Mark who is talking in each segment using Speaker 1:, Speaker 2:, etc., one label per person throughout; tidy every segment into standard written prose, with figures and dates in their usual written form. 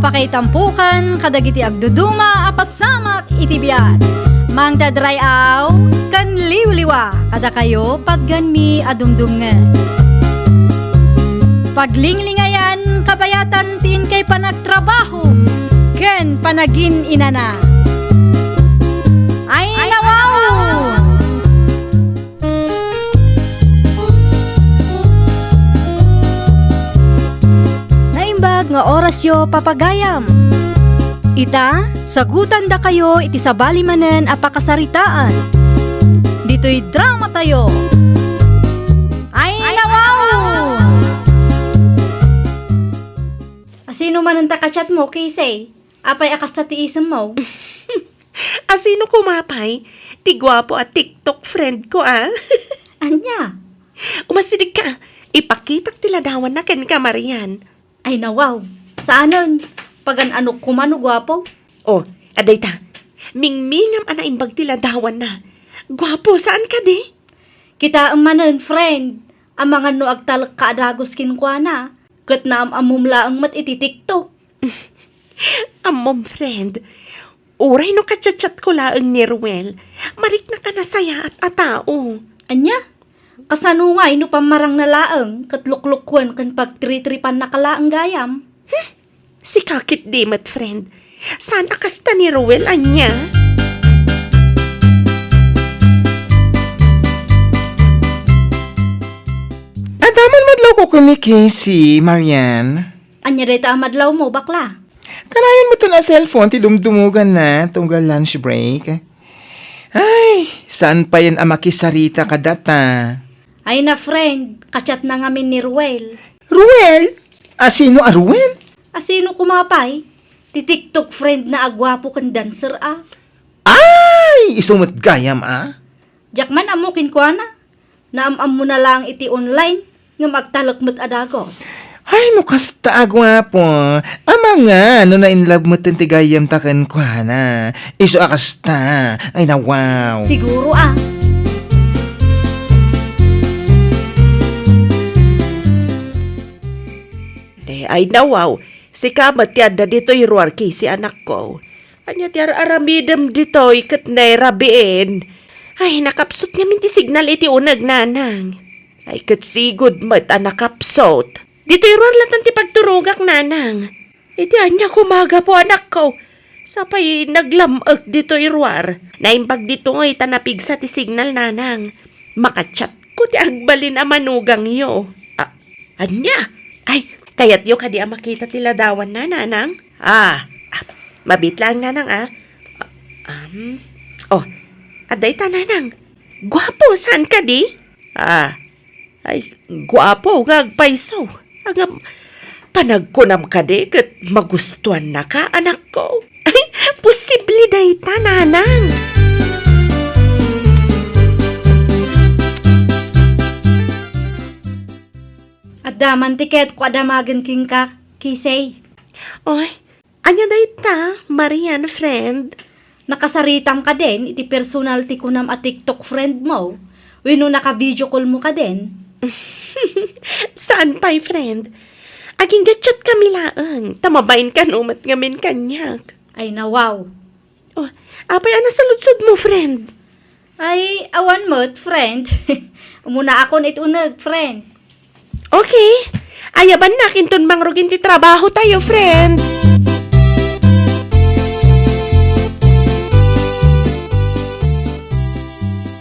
Speaker 1: Apakaitampukan kadagiti agduduma apasamak iti biat. Mang dadrayaw kan liwliwa kada kayo patgan mi adumdumngan. Paglinglingayan kabayatan tin kay panagtrabaho ken panagin inana. Ay nawaw! Naimbag nga oras yo papagayam. Ita, sagutan da kayo iti sabali manen apakasaritaan. Dito'y drama tayo. Ay nawaw! Asino man ang takachat mo, Kisay? Apay akas na tiisam mo?
Speaker 2: Asino kumapay? Ti gwapo at TikTok friend ko
Speaker 1: Anya?
Speaker 2: Umasidig ka. Ipakitak tiladawan na ken ka, Marian.
Speaker 1: Ay nawaw. Saanon? Pagan anok kumano gwapo?
Speaker 2: Oh, aday ta. Mingmingam ana imbag tiladawan na. Gwapo, saan ka di?
Speaker 1: Kita ang manon, friend. Ang mga no agtalak kaadagos kinkwana. Kat na amumla ang mat iti TikTok.
Speaker 2: Amom, friend. Uray no kachat-chat ko laang ni Ruel. Marik na ka na saya at atao.
Speaker 1: Anya? Kasanungay no pamarang na laang kat luklukwan kan pagtritripan na kalaang gayam.
Speaker 2: Si kakit di mat, friend. Saan akasta ni Ruel, anya?
Speaker 3: Adaman madlaw ko ni Casey, Marian.
Speaker 1: Anya reta amadlaw mo, bakla?
Speaker 3: Kanayon mo to na cellphone, ti dumdumugan na, tunggal lunch break. Ay, saan pa yan amakisarita ka data?
Speaker 1: Ay na, friend. Kachat na ngamin ni Ruel.
Speaker 3: Ruel? Sino a Ruel?
Speaker 1: Asino kumapay? Ti TikTok friend na agwapo kan dancer
Speaker 3: Ay, isumot gayam
Speaker 1: Jakman amo kinkwana. Naamam mo na lang iti online nga magtalakmat adagos.
Speaker 3: Ay, no kasta agwapo. Ama nga, no na in love mo ti gayam takan kwa na. Iso akasta. Ay na wow.
Speaker 1: Siguro
Speaker 2: Ay nawaw. Si kamat yan na dito'y ruarki si anak ko. Anya tiyar aramidem dito'y kat na rabiin. Ay, nakapsot nga minti signal iti unag nanang. Ay, kat sigod mat nakapsot. Dito'y ruar lang ti pagturugak nanang. Iti anya kumaga po anak ko. Sapay naglamag dito'y ruar. Naimbag dito ngay tanapigsa ti signal nanang. Makachat ko ti agbalin a manugang yo. Anya? Ay, kaya't yo kadi makita tila dawan na, nanang? Mabit lang, nanang, Oh, aday ta, nanang. Gwapo, saan ka di? Ay, gwapo, gagpaiso. Agam, panagkunam ka di, kat magustuhan na ka, anak ko. Ay, posible day ta, nanang.
Speaker 1: Adaman tiket ko adamagan king ka, Kisay.
Speaker 2: Oy, anya day ta, Marian, friend.
Speaker 1: Nakasaritam ka din, iti personality ko nam a TikTok friend mo. Wino naka-video call mo ka din.
Speaker 2: Saan pa'y, friend? Aging gatchat kami laang. Tamabain ka numat ngamin kanyak.
Speaker 1: Ay nawaw.
Speaker 2: Oh, apay ana sa lutsod mo, friend?
Speaker 1: Ay, awan mo't, friend. Umuna ako na itunag, friend.
Speaker 2: Okay. Ayaban na kintun mangrugin ti trabaho tayo, friend.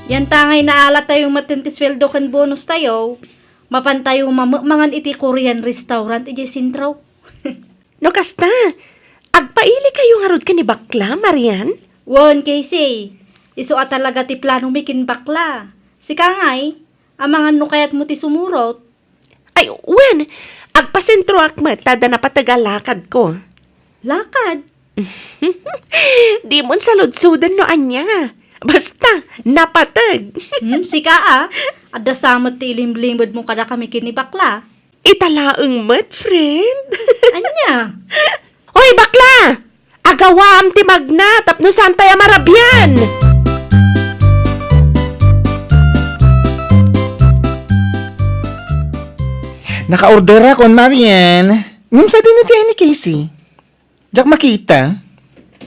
Speaker 1: Yan tangay na alat tayong matintisweldo kan bonus tayo. Mapan tayo mangan iti Korean restaurant iti Sintraw.
Speaker 2: No kasta, agpaili kayo ngarod ka ni bakla, Marian?
Speaker 1: Won, Casey. Iso talaga ti plano mikin bakla. Si Kangay, amangan no kayat mo ti sumurot.
Speaker 2: Ay, wen, agpasentro akmat, tada na patagalakad ko.
Speaker 1: Lakad.
Speaker 2: Di mon sa lodsudan no anya. Basta, napatag.
Speaker 1: Si Kaa, adda samot ti ilimlimod mo kada kami kini bakla.
Speaker 2: Italaang mat, friend.
Speaker 1: Anya?
Speaker 2: Hoy, bakla! Agawam ti magna, tapno saan tayo marabyan?
Speaker 3: Naka-order akon, Marian. Ngam sa din ni Casey. Jak makita.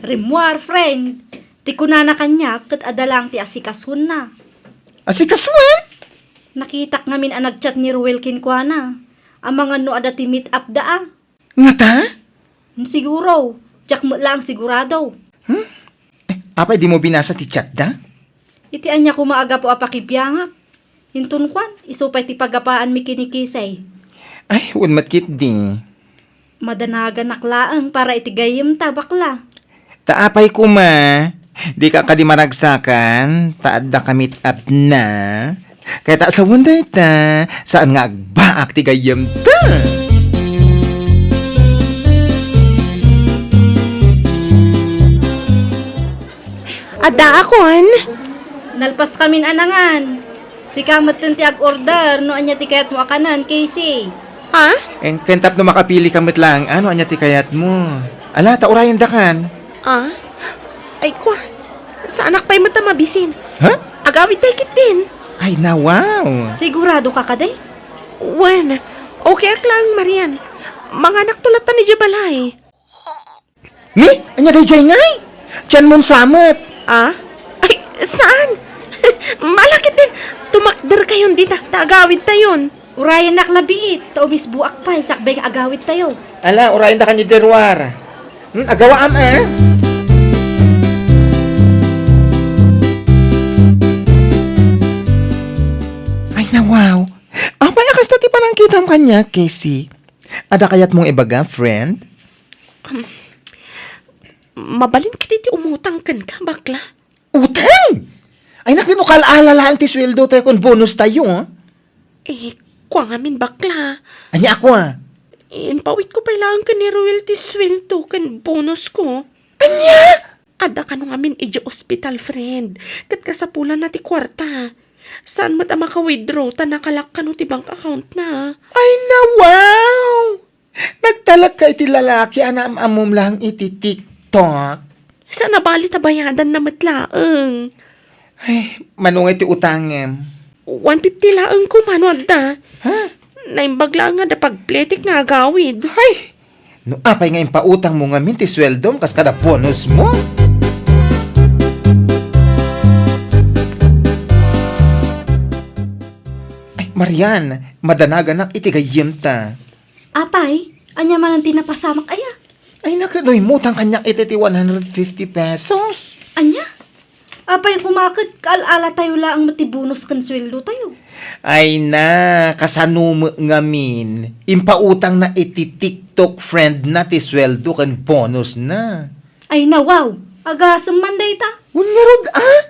Speaker 1: Rimwar, friend. Ti kunana kanya, kat adalang ti asikasun na.
Speaker 3: Asikaswan?
Speaker 1: Nakitak ngamin ang nagchat ni Ruel kinkwana. Ang mga no ada ti meet up daa.
Speaker 3: Nga ta?
Speaker 1: Siguro, tsak mo lang sigurado.
Speaker 3: Apay di mo binasa ti chat da?
Speaker 1: Iti anya ko maaga po apakipyangak. Hintun kwan, isupay ti pagapaan mi kinikisay.
Speaker 3: Ay, wun matkit di.
Speaker 1: Madanagan naklaang para iti gayem ta bakla.
Speaker 3: Taapay ko ma. Di ka kadimaragsakan. Taad da kamit up na. Kaya ta sa wunday ta. Saan nga agbaak ti gayam ta?
Speaker 2: Ada akon.
Speaker 1: Nalpas kamin anangan. Si kamat ti ag order no anya ti kayat mo akanan, Casey.
Speaker 2: Ha?
Speaker 3: En kentap no makapili kamit lang. Ano anya ti kayat mo? Ala, ta urayan da kan.
Speaker 2: Ah? Ay kwa. Sa anak pa'y mata mabisin.
Speaker 3: Ha?
Speaker 2: Agawid tayo kit din.
Speaker 3: Ay na wow.
Speaker 1: Sigurado ka kaday?
Speaker 2: Wan. Okay ak lang, Marian. Mga anak tulatan ni Jabalay.
Speaker 3: Ni, anya day jay ngay. Diyan mong samet.
Speaker 2: Ah? Ay, saan? Malakit din. Tumakder kayon dita. Tagawid tayon.
Speaker 1: Urayan naklabiit, taumis buak pa, sakbay agawit tayo.
Speaker 3: Ala, urayan da kanyo derwar. Agawa am eh. Ay na wow. Apay akas tati pa nang kitam kanya, Casey. Ada kayat mong ibaga, friend?
Speaker 2: Mabalin ka diti umutang kan ka, bakla.
Speaker 3: Utang! Ay nakinukal-ala lang ti sweldo tayo kung bonus tayo, oh.
Speaker 2: Eh, kwa ngamin bakla.
Speaker 3: Anya ako, ah.
Speaker 2: Impawit ko pa lang ka ni royalty sweldo kan bonus ko.
Speaker 3: Anya?
Speaker 2: Ada ka nung amin iji hospital, friend. Kat kasapulan na ti kwarta. Saan mo ta maka-withdraw ta nakalak ka no ti bank account na?
Speaker 3: Ay na wow! Nagtalag ka iti lalaki, anam-amom lang iti TikTok.
Speaker 2: Saan nabali ta bayadan na matlaang?
Speaker 3: Ay, manungay ti utangem.
Speaker 2: 150 laang ko manwag da.
Speaker 3: Ha?
Speaker 2: Naimbag lang nga da pagpletik nga agawid.
Speaker 3: Ay! No apay nga impautang mo nga minti sweldo kas kada bonus mo. Ay, Marian, madanagan na itigayim ta.
Speaker 1: Apay, anya man ang tinapasamak aya.
Speaker 3: Ay, nakanoy mo tang kanyang ititi 150 pesos.
Speaker 1: Anya? Apay kumakit, kaal-ala tayo lang matibunus kan sweldo tayo.
Speaker 3: Ay na, kasanum ngamin. Impautang na iti TikTok friend na ti sweldo kan bonus na.
Speaker 1: Ay na wow, aga sumanday ta.
Speaker 3: Unyarod ah?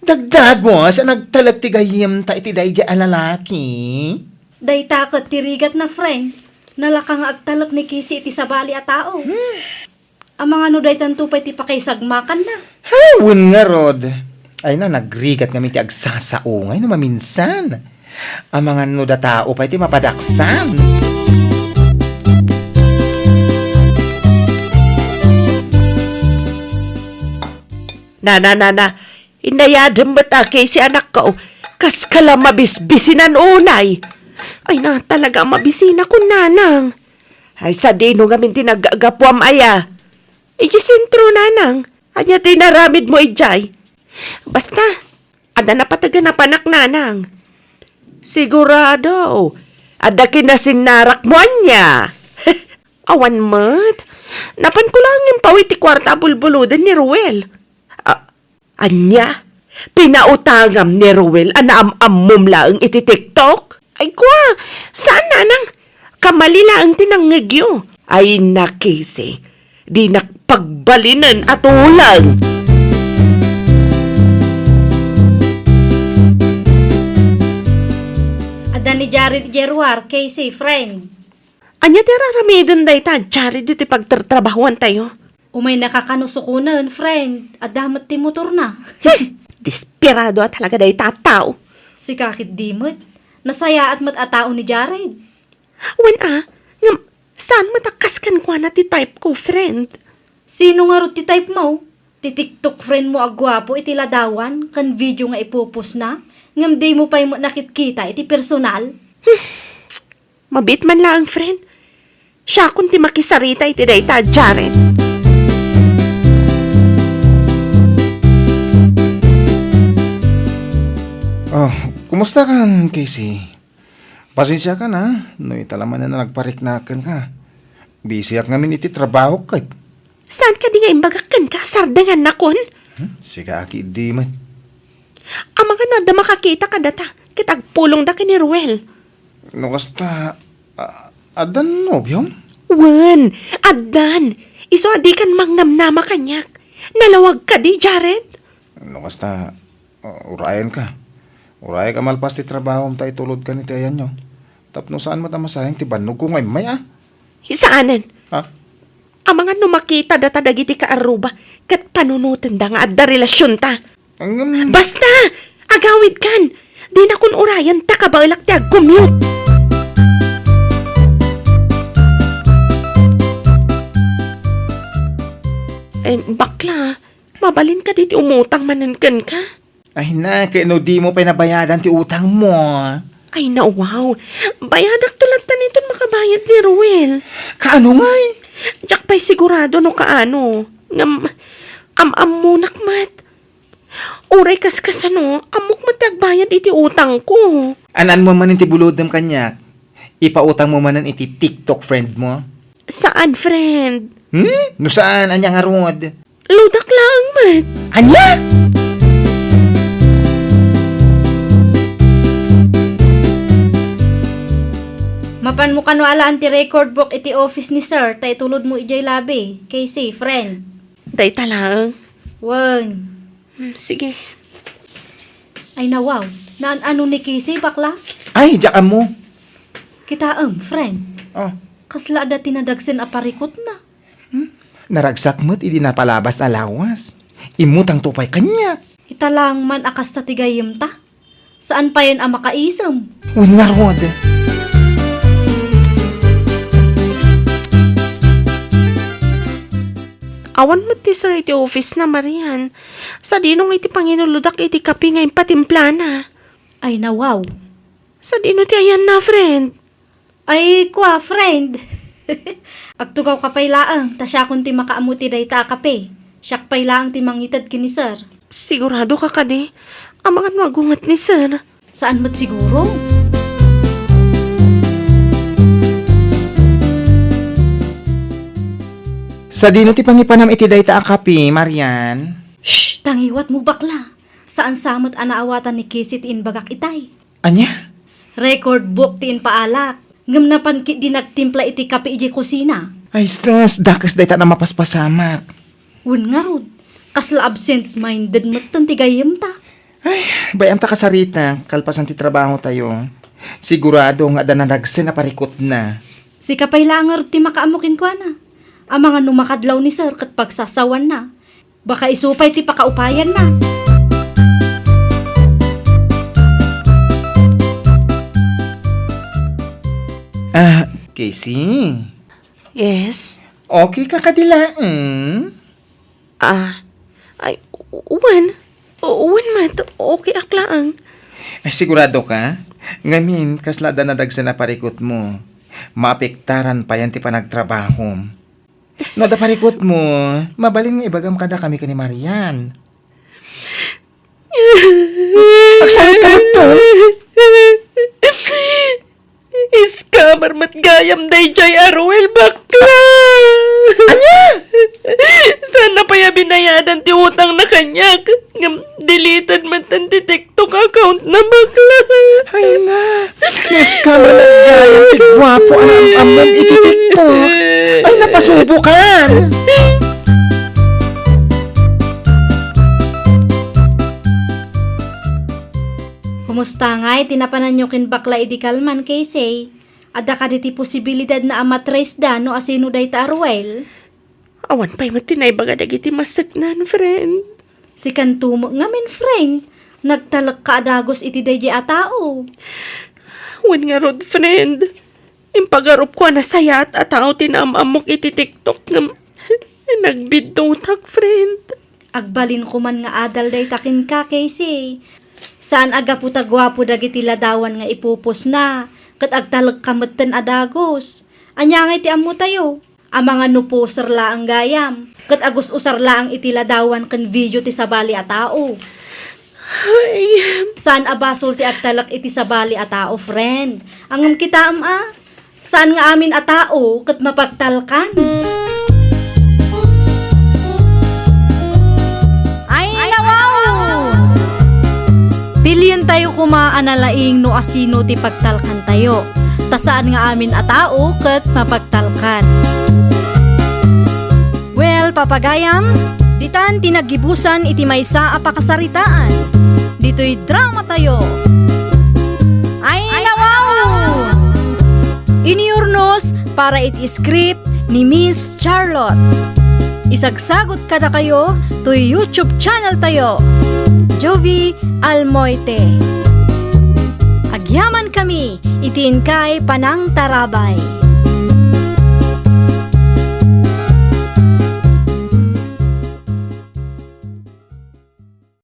Speaker 3: Dagdago sa nagtalagtigayim ta iti dayja alalaki.
Speaker 1: Day takot tirigat na friend. Nalakang agtalak ni Kisi iti sabali a tao. Ang mga nuday tantupay ti pakaisagmakan na.
Speaker 3: Hay, nga rod. Ay na, nagrigat nga ti agsasaungay na maminsan. Ang mga nuda tao pa iti mapadaksan.
Speaker 2: Na. Inayadam ba ta kay si anak ko? Kas kala mabisbisinan unay. Ay na talaga mabisina ko nanang. Ay sa dino nga minti nagagapuam aya. Iji sentro nanang. Anya tinaramid mo ijay. Basta, ada na pataga na panak nanang. Sigurado. Ada kinasinarak mo anya. Awan mat. Napan ko lang yung pawiti kwarta bulbuludan ni Ruel. Anya? Pinautangam ni Ruel anaam-ammum laang iti TikTok? Ay kwa, saan nanang? Kamalila ang tinangagyo. Ay nakisi, di nakpagbalinan at ulang.
Speaker 1: Ada ni Jared Jerwar, Casey, friend.
Speaker 2: Anya tira ramidan day ta, tsari dito pagtatrabahuan tayo.
Speaker 1: Umay nakakanusukunan, friend. At damat ti motor na.
Speaker 2: Desperado at talaga day tataw.
Speaker 1: Si kakit dimot. Nasaya at matatao ni Jared.
Speaker 2: Wan ngam, saan matakaskan kwa na ti type ko, friend?
Speaker 1: Sino nga ro ti type mo? Ti TikTok friend mo agwapo iti ladawan, kan video nga ipupos na. Ngam day mo pa'y mo nakitkita iti personal.
Speaker 2: Mabit man lang, friend. Siya kung ti makisarita iti day ta, Jared.
Speaker 3: Kumusta ka, Casey? Pasensya ka na. No, italaman na nagpariknakan ka. Busy ak ngamin iti trabaho ka.
Speaker 2: Saan ka di nga imbagakan ka? Sardangan na kon?
Speaker 3: Siga aki di man.
Speaker 2: Ang mga no, da makakita ka data. Kitagpulong da ka ni Ruel.
Speaker 3: No, kasta... adan nobyong?
Speaker 2: Wan, adan. Iso adi kan mangnamnama kanyak. Nalawag ka di, Jared?
Speaker 3: No, kasta... urayan ka. Uraya ka malpas ti trabaho tayo tulod ka ni tiyan nyo. Tapno saan matamasayang ti banog ko ngay may
Speaker 2: Isaanan?
Speaker 3: Ha?
Speaker 2: Ang mga no makita data dagiti ka aruba. Kat panunutan da nga adda relasyon ta. Basta! Agawid kan! Di na kun urayan ta ka ba ilak ti ag-commute. Bakla, mabalin ka diti umutang manankan ka.
Speaker 3: Ay na, kaya no di mo pa nabayadan ti utang mo.
Speaker 2: Ay na, wow. Bayadak tulad ta nito makabayad ni Ruel.
Speaker 3: Kaano ngay?
Speaker 2: Diyak pa'y sigurado no kaano. Am mo nakmat. Uray kaskasano, amok matagbayad iti utang ko.
Speaker 3: Anan mo manin ti bulodem kanya? Ipautang mo manan iti TikTok friend mo?
Speaker 2: Saan, friend?
Speaker 3: No saan? Anya nga rod?
Speaker 2: Ludak lang, mat.
Speaker 3: Anya?
Speaker 1: Mapan mo kano ala anti-record book iti office ni sir, tay tulod mo ijay labi. Casey, friend.
Speaker 2: Day talang.
Speaker 1: Wan.
Speaker 2: Sige.
Speaker 1: Ay na wow. Naan ano ni Casey, bakla?
Speaker 3: Ay, diyan mo.
Speaker 1: Kita friend.
Speaker 3: Oh,
Speaker 1: Kasla ada tinadagsen aparikot na.
Speaker 3: naragsak mo't idi napalabas alawas. Imutang tupay kanya.
Speaker 1: Italang man akas ta tigayem ta. Saan pa yan ang makaisam?
Speaker 3: Uy nga rod.
Speaker 2: Awan mo ti sir iti office na, Marian. Sa dinong iti panginuludak iti kapi nga impatimplana.
Speaker 1: Ay na wow.
Speaker 2: Sa dino ti ayan na, friend.
Speaker 1: Ay kwa, friend. Agtugaw ka pay laang, ta siya kun ti makaamuti day ta kape. Siyak pay laang ti mangitad kini sir.
Speaker 2: Sigurado ka kadi. Ang mga magungat ni sir.
Speaker 1: Saan mo't siguro?
Speaker 3: Sa dino ti pangipanam iti dayta akapi, Marian.
Speaker 1: Shh, tangiwat mo bakla. Saan samot anaawatan ni Casey ti inbagak itay?
Speaker 3: Anya?
Speaker 1: Record book ti inpaalak. Ngam na pankit di nagtimpla iti kape iji kusina.
Speaker 3: Ay, stas, dakas dayta na mapaspasamak.
Speaker 1: Un nga rod. Kasla absent-minded mo't tantigayem ta.
Speaker 3: Ay, bayam ta kasarita, kalpasan ti trabaho tayo. Sigurado nga ada na nagsen na parikot na.
Speaker 1: Si kapay langar ti makaamukin kwa na. Ang mga numakadlaw ni sir kat pagsasawan na. Baka isupay ti pakaupayan na.
Speaker 3: Casey.
Speaker 2: Yes?
Speaker 3: Okay ka kadilaan?
Speaker 2: Ay, uwan. Uwan, mat. Okay aklaang.
Speaker 3: Ay, sigurado ka? Ngamin, kaslada na dagsa na parikot mo. Maapektaran pa yan ti panagtrabaho. No, da parikot mo, mabalin nga ibagam kada kami ka ni Marian. Agsalit ka magtol.
Speaker 2: Iskamar mat gayam day jay Aruel bakla.
Speaker 3: Anya?
Speaker 2: Sana pa ya binayadan ti utang na kanyak. Deleted man tan ti TikTok account na bakla.
Speaker 3: Ay na, yes ka man nagayang tigwapo ang amam iti TikTok. Ay, napasubukan.
Speaker 1: Kumusta nga tinapanan nyo kin bakla idi kalman Casey? Ada ka diti posibilidad na amatrace da no asino day ta Aruel?
Speaker 2: Awan pa'y matinay baga dagiti masaknan, friend.
Speaker 1: Si kantumo nga men friend. Nagtalak ka adagos iti day a tao.
Speaker 2: Wan nga rod, friend. Impagarup ko na sayat at tao tinamamok iti TikTok ng nagbiddotak, friend.
Speaker 1: Agbalin ko man nga adal day takin ka Casey. Saan aga puta gwapo dagiti ladawan nga ipupos na. Kat agtalag kametten adagos. Anya nga iti amu tayo. Ang mga nuposer la ang gayam. Kat agus usar la ang iti ladawan kan video ti sabali a tao.
Speaker 2: Ay,
Speaker 1: Saan abasol ti agtalak iti sabali a tao, friend? Angam kita Saan nga amin a tao kat mapagtalkan? Ay, nawaw! Pilyan tayo kumaanalaing no asino ti pagtalkan tayo. Ta saan nga amin a tao kat mapagtalkan? Well, papagayam, ditan tinagibusan iti maysa a pakasaritaan. Dito'y drama tayo. Ay, nawaw! Iniurnos para iti script ni Miss Charlotte. Isagsagot kada kayo to YouTube channel tayo. Jovi Almoite. Agyaman kami, itin kay Panang Tarabay.